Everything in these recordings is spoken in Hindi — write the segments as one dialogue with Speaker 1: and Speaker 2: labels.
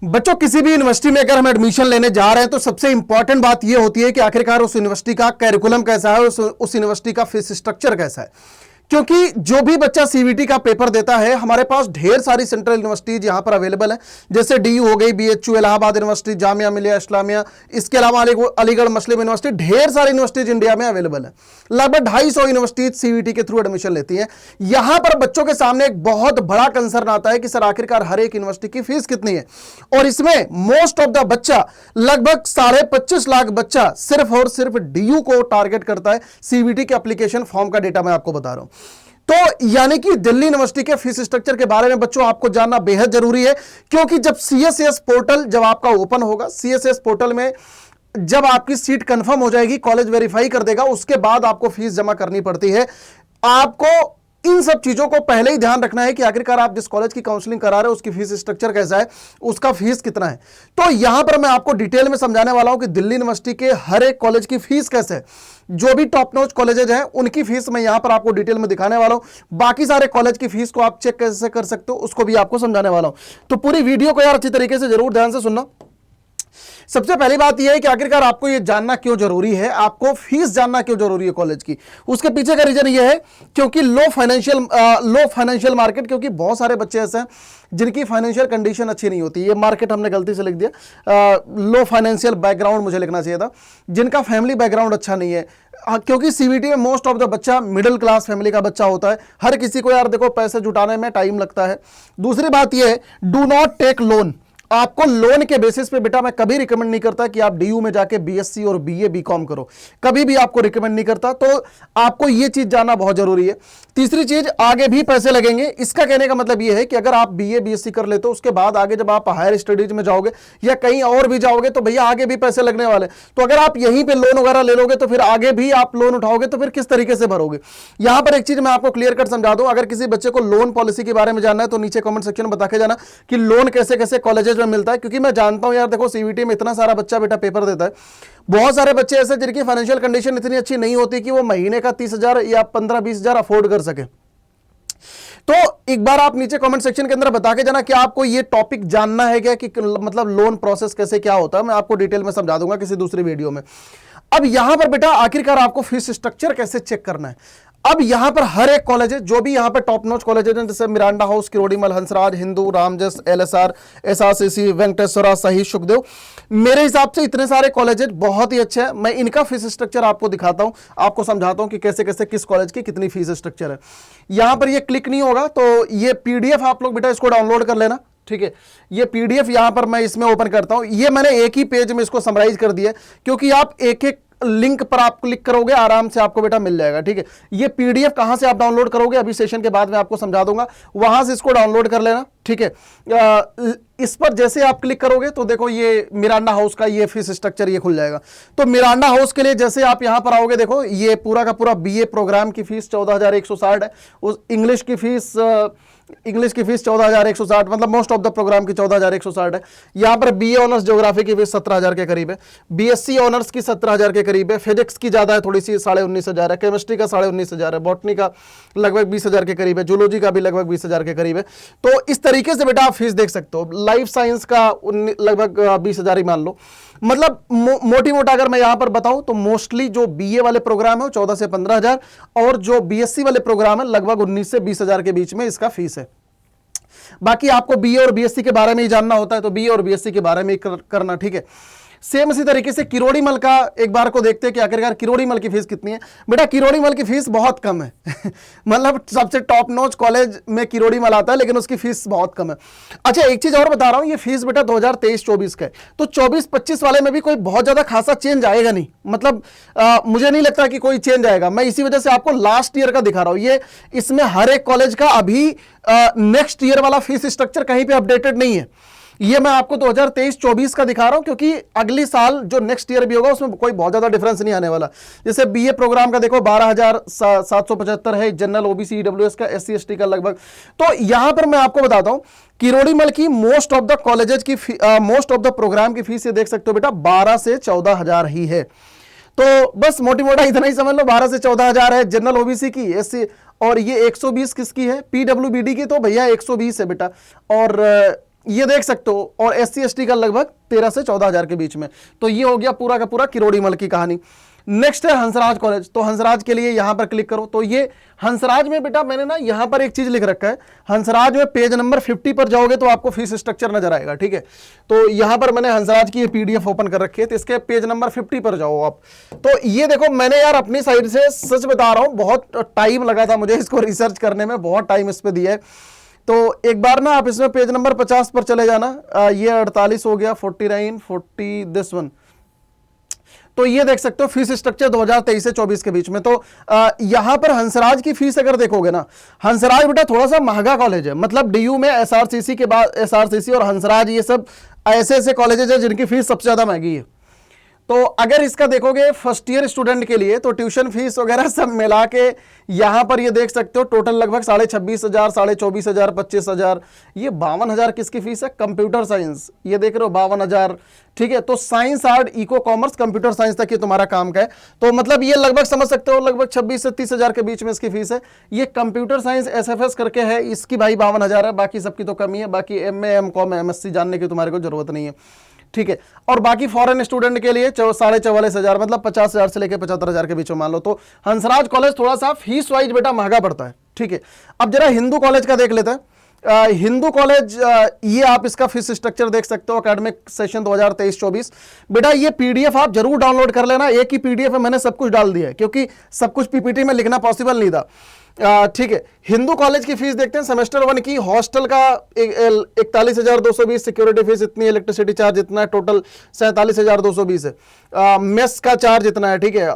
Speaker 1: बच्चों, किसी भी यूनिवर्सिटी में अगर हम एडमिशन लेने जा रहे हैं तो सबसे इंपॉर्टेंट बात यह होती है कि आखिरकार उस यूनिवर्सिटी का कैरिकुलम कैसा है, उस यूनिवर्सिटी का फीस स्ट्रक्चर कैसा है। क्योंकि जो भी बच्चा सीबीटी का पेपर देता है, हमारे पास ढेर सारी सेंट्रल यूनिवर्सिटीज यहां पर अवेलेबल है, जैसे डीयू हो गई, बीएचयू, इलाहाबाद यूनिवर्सिटी, जामिया मिलिया इस्लामिया, इसके अलावा अलीगढ़ मुस्लिम यूनिवर्सिटी, ढेर सारी यूनिवर्सिटीज इंडिया में अवेलेबल है। लगभग 250 यूनिवर्सिटीज सीबीटी के थ्रू एडमिशन लेती हैं। यहां पर बच्चों के सामने एक बहुत बड़ा कंसर्न आता है कि सर आखिरकार हर एक यूनिवर्सिटी की फीस कितनी है, और इसमें मोस्ट ऑफ द बच्चा, लगभग 25.5 लाख बच्चा सिर्फ और सिर्फ डीयू को टारगेट करता है। सीबीटी के एप्लीकेशन फॉर्म का डेटा मैं आपको बता रहा हूं। तो यानी कि दिल्ली यूनिवर्सिटी के फीस स्ट्रक्चर के बारे में बच्चों आपको जानना बेहद जरूरी है, क्योंकि जब सीएसएस पोर्टल जब आपका ओपन होगा, सीएसएस पोर्टल में जब आपकी सीट कंफर्म हो जाएगी, कॉलेज वेरीफाई कर देगा, उसके बाद आपको फीस जमा करनी पड़ती है। आपको इन सब चीजों को पहले ही ध्यान रखना है कि आखिरकार आप जिस कॉलेज की काउंसलिंग करा रहे हो उसकी फीस स्ट्रक्चर कैसा है, उसका फीस कितना है। तो यहां पर मैं आपको डिटेल में समझाने वाला हूं कि दिल्ली यूनिवर्सिटी के हर एक कॉलेज की फीस कैसे है। जो भी टॉप नॉच कॉलेजेज हैं उनकी फीस मैं यहां पर आपको डिटेल में दिखाने वाला हूं। बाकी सारे कॉलेज की फीस को आप चेक कैसे कर सकते हो उसको भी आपको समझाने वाला हूं। तो पूरी वीडियो को यार अच्छी तरीके से जरूर ध्यान से सुनना। सबसे पहली बात यह है कि आखिरकार आपको यह जानना क्यों जरूरी है, आपको फीस जानना क्यों जरूरी है कॉलेज की। उसके पीछे का रीजन यह है क्योंकि लो फाइनेंशियल मार्केट, क्योंकि बहुत सारे बच्चे ऐसे हैं जिनकी फाइनेंशियल कंडीशन अच्छी नहीं होती। ये मार्केट हमने गलती से लिख दिया, लो फाइनेंशियल बैकग्राउंड मुझे लिखना चाहिए था, जिनका फैमिली बैकग्राउंड अच्छा नहीं है। क्योंकि सीबीटी में मोस्ट ऑफ द बच्चा मिडिल क्लास फैमिली का बच्चा होता है। हर किसी को यार देखो पैसे जुटाने में टाइम लगता है। दूसरी बात यह है, डू नॉट टेक लोन। आपको लोन के बेसिस पे बेटा मैं कभी रिकमेंड नहीं करता कि आप डीयू में जाके बीएससी और बीए बीकॉम करो, कभी भी आपको रिकमेंड नहीं करता। तो आपको यह चीज जानना बहुत जरूरी है। तीसरी चीज, आगे भी पैसे लगेंगे। इसका कहने का मतलब यह है कि अगर आप बीए बीएससी कर लेते हो, उसके बाद आगे जब आप हायर स्टडीज में जाओगे या कहीं और भी जाओगे तो भैया आगे भी पैसे लगने वाले। तो अगर आप यहीं पे लोन वगैरह ले लोगे तो फिर आगे भी आप लोन उठाओगे तो फिर किस तरीके से भरोगे। यहां पर एक चीज मैं आपको क्लियर कट समझा दूं, अगर किसी बच्चे को लोन पॉलिसी के बारे में जानना है तो नीचे कमेंट सेक्शन में बता के जाना कि लोन कैसे कैसे कॉलेजेस में मिलता है। क्योंकि मैं जानता हूं यार देखो सीबीटी में इतना सारा बच्चा बेटा पेपर देता है, बहुत सारे बच्चे ऐसे जिनकी फाइनेंशियल कंडीशन इतनी अच्छी नहीं होती कि वो महीने का 30,000 या 15-20 हजार अफोर्ड कर सके। तो एक बार आप नीचे कमेंट सेक्शन के अंदर बता के जाना कि आपको ये टॉपिक जानना है क्या, कि मतलब लोन प्रोसेस कैसे क्या होता है। मैं आपको डिटेल में समझा दूंगा किसी दूसरी वीडियो में। अब यहां पर बेटा आखिरकार आपको फीस स्ट्रक्चर कैसे चेक करना है। अब यहां पर हर एक कॉलेज है, जो भी यहां पर टॉप नॉच कॉलेज है, जैसे Miranda house, Kirorimal, Hansraj, Hindu, Ramjas, LSR, SRCC, Venkateswara, Shaheed Sukhdev, मेरे हिसाब से इतने सारे कॉलेज बहुत ही अच्छे हैं। मैं इनका फीस स्ट्रक्चर आपको दिखाता हूं, आपको समझाता हूं कि कैसे कैसे किस कॉलेज की कितनी फीस स्ट्रक्चर है। यहां पर ये क्लिक नहीं होगा, तो ये पीडीएफ आप लोग बेटा इसको डाउनलोड कर लेना, ठीक है। ये पीडीएफ यहां पर मैं इसमें ओपन करता हूं। ये मैंने एक ही पेज में इसको समराइज कर दिया, क्योंकि आप एक एक लिंक पर आप क्लिक करोगे आराम से आपको बेटा मिल जाएगा, ठीक है। ये पीडीएफ कहां से आप डाउनलोड करोगे अभी सेशन के बाद मैं आपको समझा दूंगा, वहां से इसको डाउनलोड कर लेना, ठीक है। इस पर जैसे आप क्लिक करोगे तो देखो ये मिरांडा हाउस का ये फीस स्ट्रक्चर ये खुल जाएगा। तो मिरांडा हाउस के लिए जैसे आप यहां पर आओगे, देखो ये पूरा का पूरा बीए प्रोग्राम की फीस 14,160 है। उस इंग्लिश की फीस 14,160, मतलब मोस्ट ऑफ द प्रोग्राम की 14,160 है। यहां पर बीए ऑनर्स ज्योग्राफी की फीस 17,000 के करीब है, बीएससी ऑनर्स की 17,000 के करीब है, फिजिक्स की ज्यादा है थोड़ी सी 19,500 है, केमिस्ट्री का 19,500 है, बॉटनी का लगभग 20,000 के करीब है, जूलॉजी का भी लगभग 20,000 के करीब है। तो इस तरीके से बेटा आप फीस देख सकते हो। लाइफ साइंस का लगभग 20,000 ही मान लो। मतलब मोटी मोटा अगर मैं यहां पर बताऊं तो मोस्टली जो बीए वाले प्रोग्राम है वो 14 से 15,000, और जो बीएससी वाले प्रोग्राम है लगभग 19 से 20,000 के बीच में इसका फीस है। बाकी आपको बीए और बीएससी के बारे में ही जानना होता है तो बीए और बीएससी के बारे में करना, ठीक है। सेम इसी तरीके से किरोड़ीमल का एक बार को देखते हैं कि आखिरकार किरोड़ीमल की फीस कितनी है। बेटा किरोड़ीमल की फीस बहुत कम है मतलब सबसे टॉप नॉच कॉलेज में किरोड़ीमल आता है, लेकिन उसकी फीस बहुत कम है। अच्छा एक चीज और बता रहा हूं, ये फीस बेटा 2023-24 का है, तो 24-25 वाले में भी कोई बहुत ज्यादा खासा चेंज आएगा नहीं। मतलब मुझे नहीं लगता कि कोई चेंज आएगा। मैं इसी वजह से आपको लास्ट ईयर का दिखा रहा हूं। ये इसमें हर एक कॉलेज का अभी नेक्स्ट ईयर वाला फीस स्ट्रक्चर कहीं पे अपडेटेड नहीं है। ये मैं आपको 2023-24 का दिखा रहा हूं, क्योंकि अगली साल जो नेक्स्ट ईयर भी होगा उसमें कोई बहुत ज्यादा डिफरेंस नहीं आने वाला। जैसे बीए प्रोग्राम का देखो 12,775 है, जनरल ओबीसी ईडब्ल्यूएस का, एससी एसटी का लगभग। तो यहां पर मैं आपको बताता हूं किरोड़ीमल की मोस्ट ऑफ द कॉलेजेस की मोस्ट ऑफ द प्रोग्राम की फीस ये देख सकते हो बेटा 12 से 14,000 ही है। तो बस मोटी मोटा इतना ही समझ लो, 12 से 14,000 है जनरल ओबीसी की, एससी, और ये 120 किसकी है, पीडब्ल्यूबीडी की, तो भैया 120 है बेटा। और ये देख सकते हो, और SC ST का लगभग 13 से 14 हजार के बीच में। तो ये हो गया पूरा का पूरा किरोड़ीमल की कहानी। नेक्स्ट है हंसराज कॉलेज। तो हंसराज के लिए यहां पर क्लिक करो। तो ये हंसराज में बेटा मैंने ना यहां पर एक चीज लिख रखा है, हंसराज में पेज नंबर 50 पर जाओगे तो आपको फीस स्ट्रक्चर नजर आएगा, ठीक है। तो यहां पर मैंने हंसराज की PDF ओपन कर रखी है, तो इसके पेज नंबर 50 पर जाओ आप। तो ये देखो, मैंने यार अपनी साइड से सच बता रहा हूं, बहुत टाइम लगा था मुझे इसको रिसर्च करने में, बहुत टाइम इस पर दिया है। तो एक बार ना आप इसमें पेज नंबर 50 पर चले जाना। ये 48 हो गया, 49, 40, दिस वन। तो ये देख सकते हो फीस स्ट्रक्चर 2023 से 24 के बीच में। तो यहां पर हंसराज की फीस अगर देखोगे ना, हंसराज बेटा थोड़ा सा महंगा कॉलेज है। मतलब DU में SRCC के बाद SRCC और हंसराज, ये सब ऐसे ऐसे कॉलेजेस है जिनकी फीस सबसे ज्यादा महंगी है। तो अगर इसका देखोगे फर्स्ट ईयर स्टूडेंट के लिए, तो ट्यूशन फीस वगैरह सब मिला के यहां पर ये देख सकते हो टोटल लगभग 26,500, 24,500, 25,000। ये 52,000 किसकी फीस है? Computer science. ये देख रहे हो 52,000, ठीक है। तो science, art, eco, commerce, computer science तक ये तुम्हारा काम का है। तो मतलब ये लगभग समझ सकते हो लगभग 26 से 30,000 के बीच में इसकी फीस है। ये कंप्यूटर साइंस SFS करके है, इसकी भाई 52,000 है। बाकी सबकी तो कमी है। बाकी MA, MCOM, MSc जानने की तुम्हारे को जरूरत नहीं है, ठीक है। और बाकी फॉरेन स्टूडेंट के लिए 44,500, मतलब 50,000 से लेकर 75,000 के बीच में मान लो। तो हंसराज कॉलेज थोड़ा सा फीस वाइज बेटा महंगा पड़ता है, ठीक है। अब जरा हिंदू कॉलेज का देख लेते हैं। हिंदू कॉलेज, ये आप इसका फीस स्ट्रक्चर देख सकते हो, एकेडमिक सेशन 2023-24। बेटा ये PDF आप जरूर डाउनलोड कर लेना। एक ही PDF है, मैंने सब कुछ डाल दिया है क्योंकि सब कुछ PPT में लिखना पॉसिबल नहीं था, ठीक है। हिंदू कॉलेज की फीस देखते हैं। सेमेस्टर 1 की हॉस्टल का 41,220, सिक्योरिटी फीस इतनी, इलेक्ट्रिसिटी चार्ज इतना है, टोटल 47,220 है। मेस का चार्ज इतना है, ठीक है।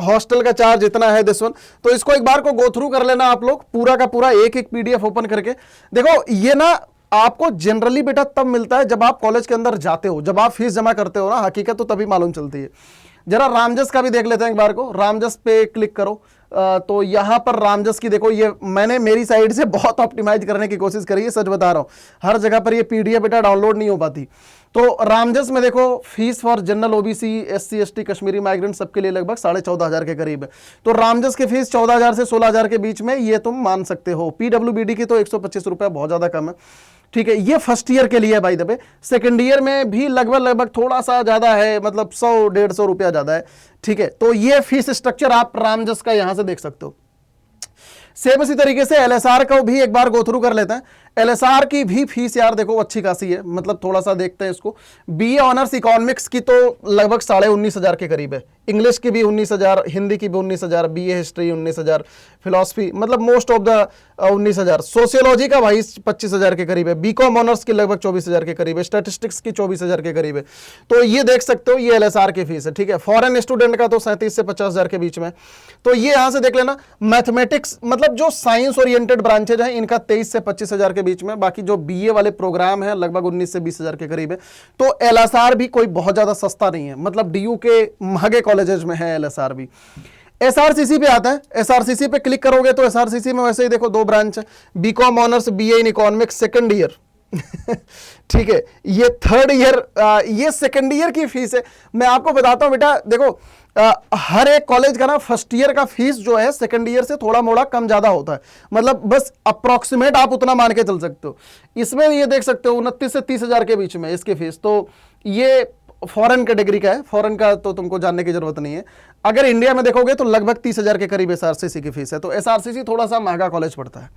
Speaker 1: हॉस्टल का चार्ज इतना है, दिस वन। तो इसको एक बार को गो थ्रू कर लेना आप लोग, पूरा का पूरा एक एक PDF ओपन करके। देखो ये ना आपको जनरली बेटा तब मिलता है जब आप कॉलेज के अंदर जाते हो, जब आप फीस जमा करते हो ना, हकीकत तो तभी मालूम चलती है। जरा रामजस का भी देख लेते हैं एक बार को। रामजस पे क्लिक करो। तो यहां पर रामजस की देखो, ये मैंने मेरी साइड से बहुत ऑप्टिमाइज करने की कोशिश करी है, सच बता रहा हूं। हर जगह पर ये PDF बेटा डाउनलोड नहीं हो पाती। तो रामजस में देखो fees for general, OBC, SC ST, Kashmiri migrant सबके लिए लगभग 14,500 के करीब है। तो रामजस की फीस 14,000 से 16,000 के बीच में ये तुम मान सकते हो। PWBD की तो 125 रुपया बहुत ज्यादा कम है, ठीक है। ये फर्स्ट ईयर के लिए by the way. Second year में भी लगभग थोड़ा सा ज्यादा है, मतलब 100-150 रुपया ज्यादा है, ठीक है। तो ये फीस स्ट्रक्चर आप रामजस का यहां से देख सकते हो। सेम इसी तरीके से LSR को भी एक बार गो थ्रू कर लेते हैं। LSR की भी फीस यार देखो अच्छी खासी है, मतलब थोड़ा सा देखते हैं इसको। BA ऑनर्स इकोनॉमिक्स की तो लगभग 19,500 के करीब है। इंग्लिश की भी 19,000, हिंदी की भी 19,000, BA हिस्ट्री 19,000, फिलॉसफी मतलब मोस्ट ऑफ द 19,000। सोशियोलॉजी का भाई 25,000 के करीब है। BCom ऑनर्स की लगभग 24,000 के करीब है। स्टैटिस्टिक्स की 24,000 के करीब है। तो ये देख सकते हो ये LSR की फीस है, ठीक है। फॉरेन स्टूडेंट का तो 37 से 50,000 के बीच में। तो ये यहां से देख लेना। मैथमेटिक्स मतलब जो साइंस ओरिएंटेड ब्रांचेज हैं इनका 23 से 25,000 के बीच में। बाकी जो BA वाले प्रोग्राम है लगभग 19 से 20,000 के करीब है। तो LSR भी कोई बहुत ज्यादा सस्ता नहीं है, मतलब DU के महंगे कॉलेजेस में है LSR भी। SRCC पे आता है। SRCC पे क्लिक करोगे तो SRCC में वैसे ही देखो 2 ब्रांच है, BCom honours, BA in economics, second year ठीक है। ये थर्ड ईयर, ये सेकंड ईयर की फीस है। मैं आपको बताता हूं बेटा, देखो हर एक कॉलेज का ना फर्स्ट ईयर का फीस जो है सेकंड ईयर से थोड़ा मोड़ा कम ज्यादा होता है, मतलब बस अप्रोक्सीमेट आप उतना मान के चल सकते हो। इसमें ये देख सकते हो 29 से 30,000 के बीच में इसकी फीस। तो ये फॉरेन कैटेगरी का है, फॉरेन का तो तुमको जानने की जरूरत नहीं है। अगर इंडिया में देखोगे तो लगभग 30,000 के करीब SRCC की फीस है। तो SRCC थोड़ा सा महंगा कॉलेज पड़ता है,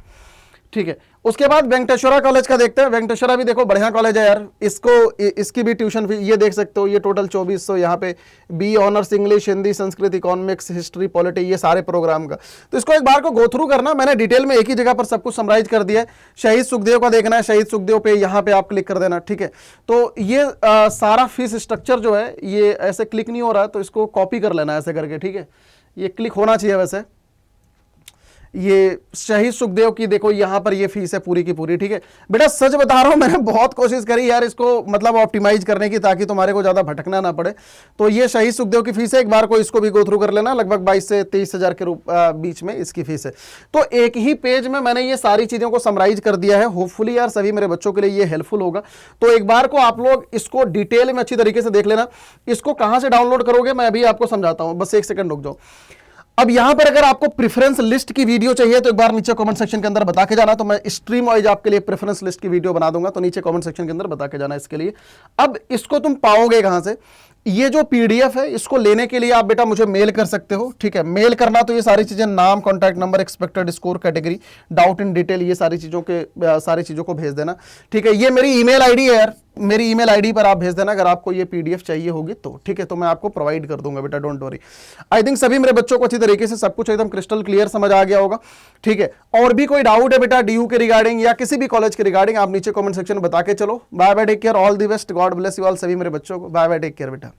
Speaker 1: ठीक है। उसके बाद वेंकटेश्वरा कॉलेज का देखते हैं। वेंकटेश्वरा भी देखो बढ़िया कॉलेज है यार। इसकी भी ट्यूशन फी ये देख सकते हो, ये टोटल 2400। यहाँ पे BA honours English, Hindi, Sanskrit, economics, history, polity, ये सारे प्रोग्राम का। तो इसको एक बार को गो थ्रू करना। मैंने डिटेल में एक ही जगह पर सब कुछ समराइज कर दिया है। शहीद सुखदेव का देखना है, शहीद सुखदेव पे यहाँ पे आप क्लिक कर देना, ठीक है। तो ये सारा फीस स्ट्रक्चर जो है ये ऐसे क्लिक नहीं हो रहा है, तो इसको कॉपी कर लेना ऐसे करके, ठीक है। ये क्लिक होना चाहिए वैसे। ये शहीद सुखदेव की देखो यहां पर ये फीस है पूरी की पूरी, ठीक है। बेटा सच बता रहा हूं, मैंने बहुत कोशिश करी यार इसको मतलब ऑप्टिमाइज करने की, ताकि तुम्हारे को ज्यादा भटकना ना पड़े। तो ये शहीद सुखदेव की फीस है, एक बार को इसको भी गो थ्रू कर लेना। लगभग 22 से 23,000 के बीच में इसकी फीस है। तो एक ही पेज में मैंने ये सारी चीजों को समराइज कर दिया है। होपफुली यार सभी मेरे बच्चों के लिए ये हेल्पफुल होगा। तो एक बार को आप लोग इसको डिटेल में अच्छी तरीके से देख लेना। इसको कहां से डाउनलोड करोगे मैं अभी आपको समझाता हूं, बस 1 सेकंड रुक जाओ। अब यहां पर अगर आपको प्रेफरेंस लिस्ट की वीडियो चाहिए तो एक बार नीचे कमेंट सेक्शन के अंदर बता के जाना, तो मैं स्ट्रीम वाइज आपके लिए प्रेफरेंस लिस्ट की वीडियो बना दूंगा, तो नीचे कमेंट सेक्शन के अंदर बता के जाना इसके लिए। अब इसको तुम पाओगे कहां से? ये जो पीडीएफ है इसको लेने के लिए आप बेटा मुझे मेल कर सकते हो, ठीक है। मेल करना तो ये सारी चीजें, नाम, contact number, expected score, category, doubt in detail, ये सारी चीजों को भेज देना, ठीक है। ये मेरी ईमेल आईडी है यार, मेरी ईमेल आईडी पर आप भेज देना अगर आपको ये पीडीएफ चाहिए होगी तो, ठीक है। तो मैं आपको प्रोवाइड कर दूंगा बेटा, डोंट वरी। आई थिंक सभी मेरे बच्चों को अच्छी तरीके से सब कुछ एकदम क्रिस्टल क्लियर समझ आ गया होगा, ठीक है। और भी कोई डाउट है बेटा डीयू के रिगार्डिंग या किसी भी कॉलेज के रिगार्डिंग, आप नीचे कमेंट सेक्शन में बता के चलो। Bye bye, take care, all the best, God bless you all, सभी मेरे बच्चों को बाय बाय, टेक केयर बेटा।